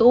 2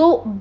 2